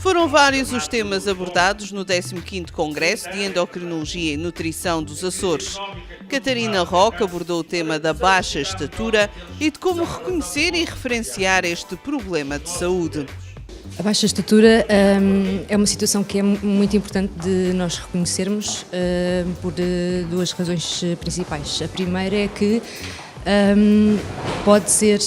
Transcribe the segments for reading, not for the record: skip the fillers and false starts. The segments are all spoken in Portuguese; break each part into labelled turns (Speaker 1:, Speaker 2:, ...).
Speaker 1: Foram vários os temas abordados no 15º Congresso de Endocrinologia e Nutrição dos Açores. Catarina Roque abordou o tema da baixa estatura e de como reconhecer e referenciar este problema de saúde.
Speaker 2: A baixa estatura é uma situação que é muito importante de nós reconhecermos por duas razões principais. A primeira é que pode ser,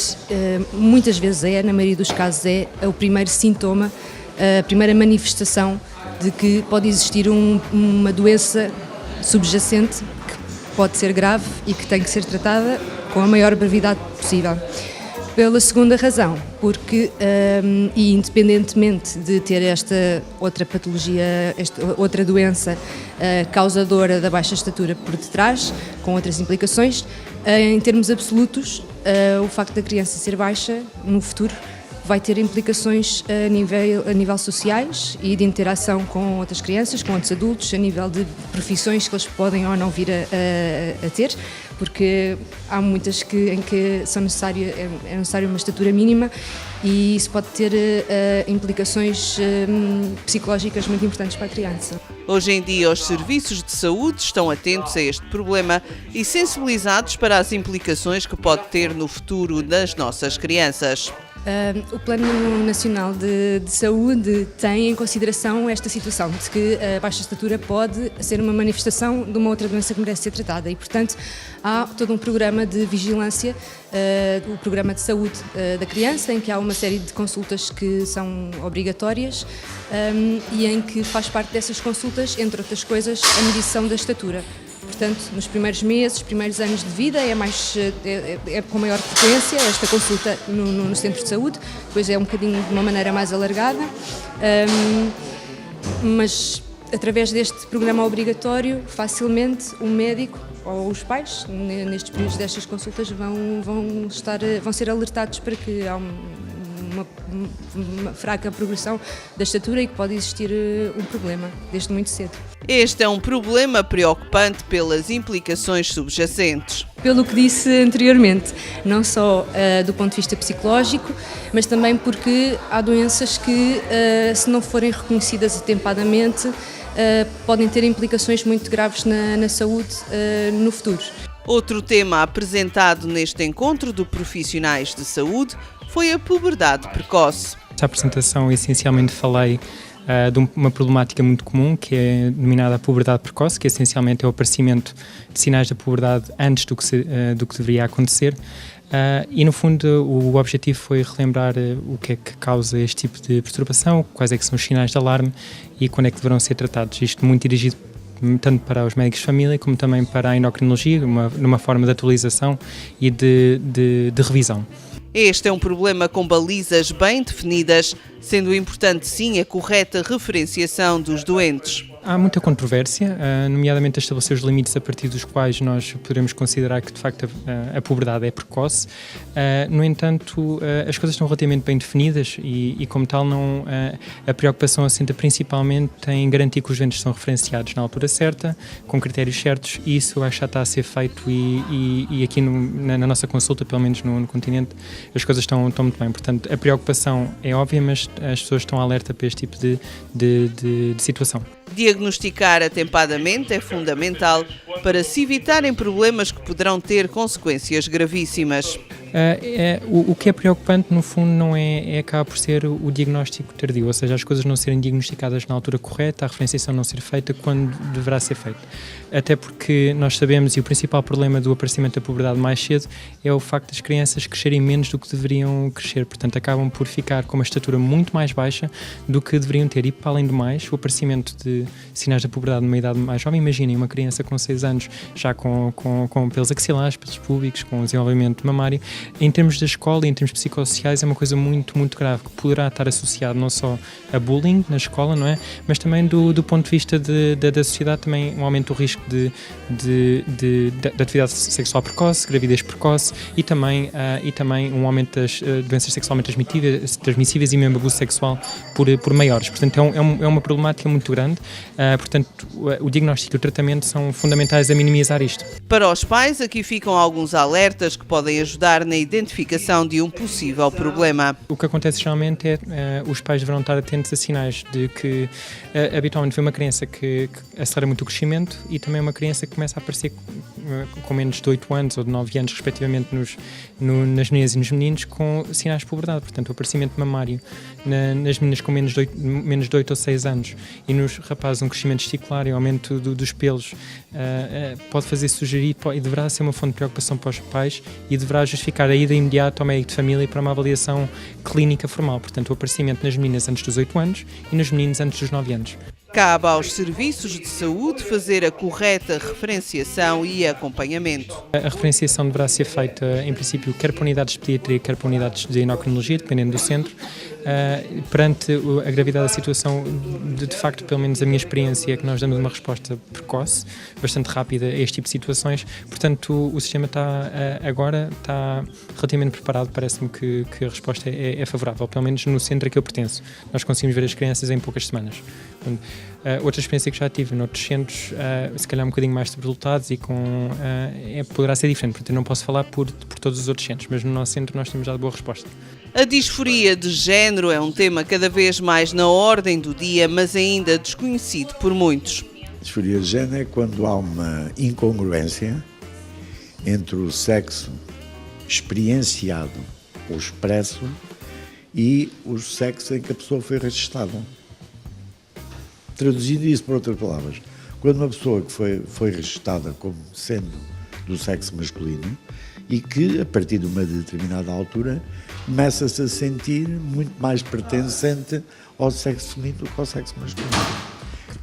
Speaker 2: muitas vezes na maioria dos casos é o primeiro sintoma, a primeira manifestação de que pode existir uma doença subjacente que pode ser grave e que tem que ser tratada com a maior brevidade possível. Pela segunda razão, porque, e independentemente de ter esta outra patologia, esta outra doença causadora da baixa estatura por detrás, com outras implicações, em termos absolutos, o facto da criança ser baixa no futuro vai ter implicações a nível sociais e de interação com outras crianças, com outros adultos, a nível de profissões que eles podem ou não vir a ter, porque há muitas em que é necessário uma estatura mínima e isso pode ter implicações psicológicas muito importantes para a criança.
Speaker 1: Hoje em dia, os serviços de saúde estão atentos a este problema e sensibilizados para as implicações que pode ter no futuro das nossas crianças.
Speaker 2: O Plano Nacional de Saúde tem em consideração esta situação de que a baixa estatura pode ser uma manifestação de uma outra doença que merece ser tratada e, portanto, há todo um programa de vigilância, o programa de saúde da criança, em que há uma série de consultas que são obrigatórias e em que faz parte dessas consultas, entre outras coisas, a medição da estatura. Portanto, nos primeiros meses, primeiros anos de vida é com maior frequência esta consulta no centro de saúde, depois é um bocadinho de uma maneira mais alargada, mas através deste programa obrigatório, facilmente o médico ou os pais, nestes períodos destas consultas, vão ser alertados para que há uma fraca progressão da estatura e que pode existir um problema desde muito cedo.
Speaker 1: Este é um problema preocupante pelas implicações subjacentes.
Speaker 2: Pelo que disse anteriormente, não só do ponto de vista psicológico, mas também porque há doenças que, se não forem reconhecidas atempadamente, podem ter implicações muito graves na saúde no futuro.
Speaker 1: Outro tema apresentado neste encontro de profissionais de saúde foi a puberdade precoce.
Speaker 3: Nesta apresentação, essencialmente, falei de uma problemática muito comum, que é denominada a puberdade precoce, que essencialmente é o aparecimento de sinais da puberdade antes do que deveria acontecer. E, no fundo, o objetivo foi relembrar o que é que causa este tipo de perturbação, quais é que são os sinais de alarme e quando é que deverão ser tratados. Isto muito dirigido tanto para os médicos de família como também para a endocrinologia, numa forma de atualização e de revisão.
Speaker 1: Este é um problema com balizas bem definidas, sendo importante sim a correta referenciação dos doentes.
Speaker 3: Há muita controvérsia, nomeadamente a estabelecer os limites a partir dos quais nós podemos considerar que de facto a puberdade é precoce. No entanto, as coisas estão relativamente bem definidas e como tal a preocupação assenta principalmente em garantir que os doentes são referenciados na altura certa, com critérios certos, e isso eu acho que já está a ser feito e aqui na nossa consulta, pelo menos no continente, as coisas estão muito bem. Portanto, a preocupação é óbvia, mas as pessoas estão alerta para este tipo de situação.
Speaker 1: Diagnosticar atempadamente é fundamental para se evitarem problemas que poderão ter consequências gravíssimas.
Speaker 3: O que é preocupante, no fundo, não acaba por ser o diagnóstico tardio, ou seja, as coisas não serem diagnosticadas na altura correta, a referenciação não ser feita quando deverá ser feita. Até porque nós sabemos, e o principal problema do aparecimento da puberdade mais cedo é o facto das crianças crescerem menos do que deveriam crescer, portanto acabam por ficar com uma estatura muito mais baixa do que deveriam ter, e para além do mais, o aparecimento de sinais da puberdade numa idade mais jovem, imaginem uma criança com 6 anos já com pelos axilares, pelos púbicos, com desenvolvimento mamário, em termos da escola e em termos psicossociais é uma coisa muito, muito grave, que poderá estar associado não só a bullying na escola, não é? Mas também do ponto de vista da sociedade, também um aumento do risco de atividade sexual precoce, gravidez precoce e também um aumento das doenças sexualmente transmissíveis e mesmo abuso sexual por maiores. Portanto, é uma problemática muito grande. Portanto, o diagnóstico e o tratamento são fundamentais a minimizar isto.
Speaker 1: Para os pais, aqui ficam alguns alertas que podem ajudar na identificação de um possível problema.
Speaker 3: O que acontece geralmente é os pais deverão estar atentos a sinais de que habitualmente vê uma criança que acelera muito o crescimento e também uma criança que começa a aparecer com menos de 8 anos ou de 9 anos, respectivamente, nas meninas e nos meninos, com sinais de puberdade. Portanto, o aparecimento mamário nas meninas com menos de 8 ou 6 anos e nos rapazes um crescimento testicular e aumento dos pelos pode fazer sugerir e deverá ser uma fonte de preocupação para os pais e deverá justificar a ida imediata ao médico de família para uma avaliação clínica formal. Portanto, o aparecimento nas meninas antes dos 8 anos e nos meninos antes dos 9 anos.
Speaker 1: Cabe aos serviços de saúde fazer a correta referenciação e acompanhamento.
Speaker 3: A referenciação deverá ser feita, em princípio, quer para unidades de pediatria, quer para unidades de endocrinologia, dependendo do centro. Perante a gravidade da situação, de facto, pelo menos a minha experiência é que nós damos uma resposta precoce, bastante rápida a este tipo de situações. Portanto, o sistema agora está relativamente preparado. Parece-me que a resposta é favorável, pelo menos no centro a que eu pertenço. Nós conseguimos ver as crianças em poucas semanas. Outra experiência que já tive noutros centros, se calhar um bocadinho mais sobre resultados e poderá ser diferente, portanto eu não posso falar por todos os outros centros, mas no nosso centro nós temos dado boa resposta.
Speaker 1: A disforia de género é um tema cada vez mais na ordem do dia, mas ainda desconhecido por muitos.
Speaker 4: Disforia de género é quando há uma incongruência entre o sexo experienciado ou expresso e o sexo em que a pessoa foi registada. Traduzindo isso por outras palavras, quando uma pessoa que foi registada como sendo do sexo masculino e que, a partir de uma determinada altura, começa-se a sentir muito mais pertencente ao sexo feminino do que ao sexo masculino.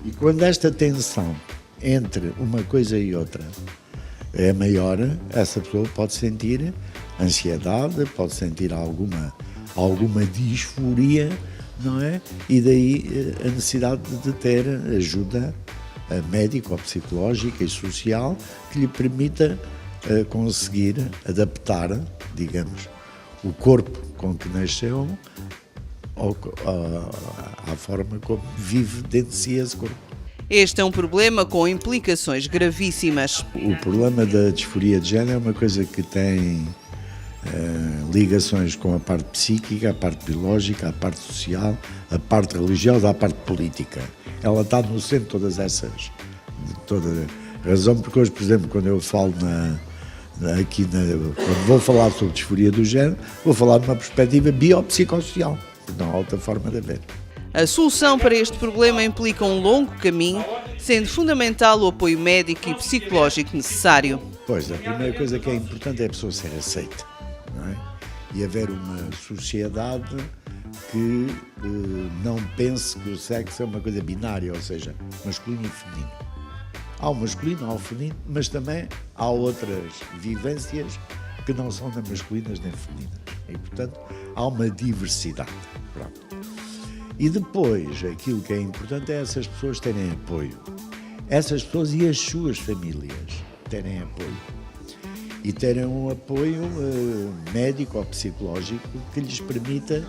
Speaker 4: E quando esta tensão entre uma coisa e outra é maior, essa pessoa pode sentir ansiedade, pode sentir alguma disforia, não é? E daí a necessidade de ter ajuda médica ou psicológica e social que lhe permita conseguir adaptar, digamos, o corpo com que nasceu à forma como vive dentro de si esse corpo.
Speaker 1: Este é um problema com implicações gravíssimas.
Speaker 4: O problema da disforia de género é uma coisa que tem ligações com a parte psíquica, a parte biológica, a parte social, a parte religiosa, a parte política. Ela está no centro de todas essas, de toda a razão, porque hoje, por exemplo, quando eu falo quando vou falar sobre disforia do género, vou falar de uma perspectiva biopsicossocial, não há outra forma de ver.
Speaker 1: A solução para este problema implica um longo caminho, sendo fundamental o apoio médico e psicológico necessário.
Speaker 4: Pois, a primeira coisa que é importante é a pessoa ser aceita, não é? E haver uma sociedade que não pense que o sexo é uma coisa binária, ou seja, masculino e feminino. Há o masculino, há o feminino, mas também há outras vivências que não são nem masculinas nem femininas. E, portanto, há uma diversidade. Pronto. E depois, aquilo que é importante é essas pessoas terem apoio. Essas pessoas e as suas famílias terem apoio. E terem um apoio médico ou psicológico que lhes permita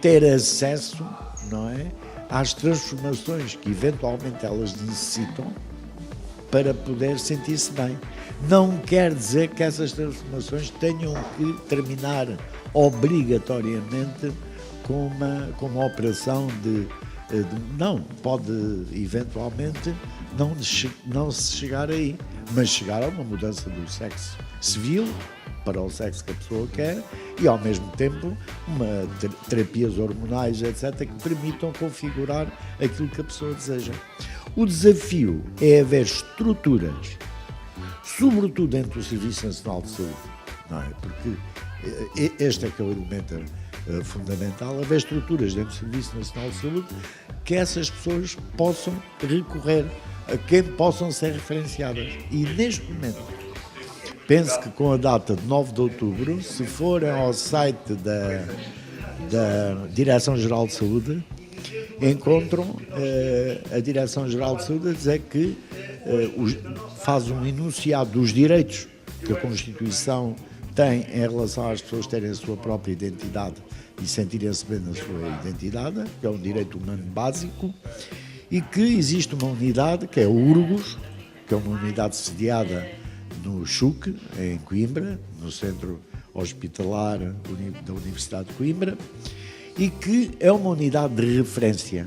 Speaker 4: ter acesso, não é, às transformações que eventualmente elas necessitam para poder sentir-se bem. Não quer dizer que essas transformações tenham que terminar obrigatoriamente com uma operação não, pode eventualmente não se chegar aí, mas chegar a uma mudança do sexo civil para o sexo que a pessoa quer e ao mesmo tempo terapias hormonais, etc., que permitam configurar aquilo que a pessoa deseja. O desafio é haver estruturas, sobretudo dentro do Serviço Nacional de Saúde, não é? Porque este é que é o elemento fundamental, haver estruturas dentro do Serviço Nacional de Saúde que essas pessoas possam recorrer, a quem possam ser referenciadas. E neste momento, penso que com a data de 9 de outubro, se forem ao site da Direção-Geral de Saúde, encontram a Direção-Geral de Saúde a dizer que faz um enunciado dos direitos que a Constituição tem em relação às pessoas terem a sua própria identidade e sentirem-se bem na sua identidade, que é um direito humano básico, e que existe uma unidade, que é o URGOS, que é uma unidade sediada no CHUC, em Coimbra, no Centro hospitalar da Universidade de Coimbra e que é uma unidade de referência.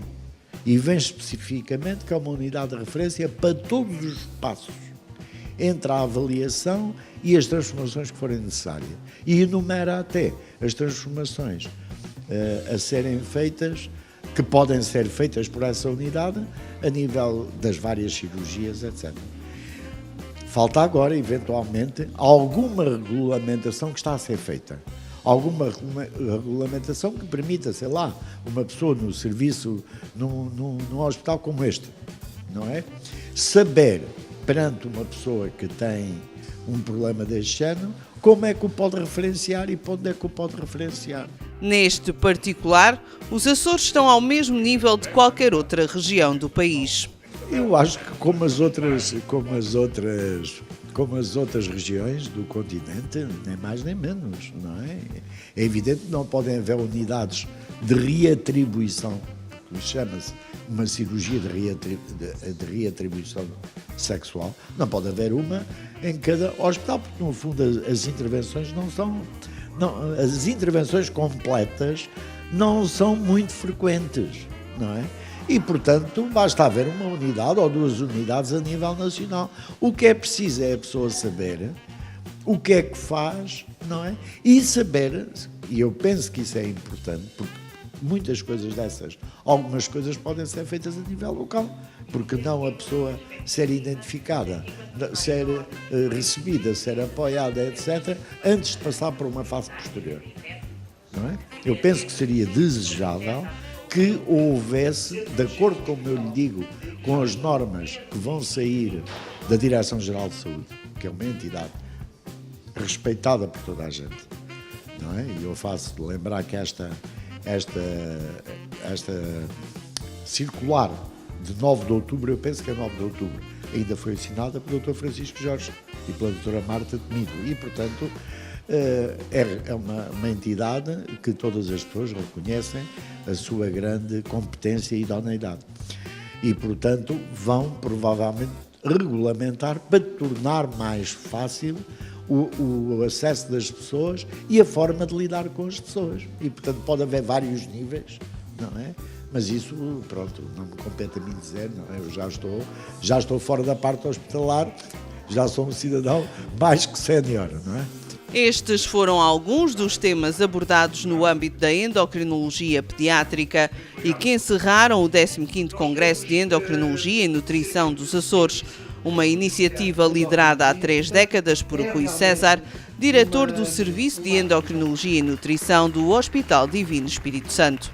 Speaker 4: E vem especificamente que é uma unidade de referência para todos os passos entre a avaliação e as transformações que forem necessárias. E enumera até as transformações a serem feitas, que podem ser feitas por essa unidade, a nível das várias cirurgias, etc. Falta agora, eventualmente, alguma regulamentação que está a ser feita. Alguma regulamentação que permita, sei lá, uma pessoa no serviço, num hospital como este, não é? Saber, perante uma pessoa que tem um problema deste género, como é que o pode referenciar e para onde é que o pode referenciar.
Speaker 1: Neste particular, os Açores estão ao mesmo nível de qualquer outra região do país.
Speaker 4: Eu acho que como as outras regiões do continente, nem mais nem menos, não é? É evidente que não podem haver unidades de reatribuição, que chama-se uma cirurgia de reatribuição sexual, não pode haver uma em cada hospital, porque no fundo as intervenções as intervenções completas não são muito frequentes, não é? E, portanto, basta haver uma unidade ou duas unidades a nível nacional. O que é preciso é a pessoa saber o que é que faz, não é? E saber, e eu penso que isso é importante, porque muitas coisas dessas, algumas coisas podem ser feitas a nível local, porque não a pessoa ser identificada, ser recebida, ser apoiada, etc., antes de passar por uma fase posterior, não é? Eu penso que seria desejável que houvesse, de acordo, como eu lhe digo, com as normas que vão sair da Direção-Geral de Saúde, que é uma entidade respeitada por toda a gente, não é? E eu faço lembrar que esta circular de 9 de outubro, eu penso que é 9 de outubro, ainda foi assinada pelo Dr. Francisco Jorge e pela Dra. Marta Temido, e, portanto, é uma entidade que todas as pessoas reconhecem a sua grande competência e idoneidade. E, portanto, vão provavelmente regulamentar para tornar mais fácil o acesso das pessoas e a forma de lidar com as pessoas. E, portanto, pode haver vários níveis, não é? Mas isso, pronto, não me compete a mim dizer, não é? Eu já estou fora da parte hospitalar, já sou um cidadão mais que sénior, não é?
Speaker 1: Estes foram alguns dos temas abordados no âmbito da endocrinologia pediátrica e que encerraram o 15º Congresso de Endocrinologia e Nutrição dos Açores, uma iniciativa liderada há 3 décadas por Rui César, diretor do Serviço de Endocrinologia e Nutrição do Hospital Divino Espírito Santo.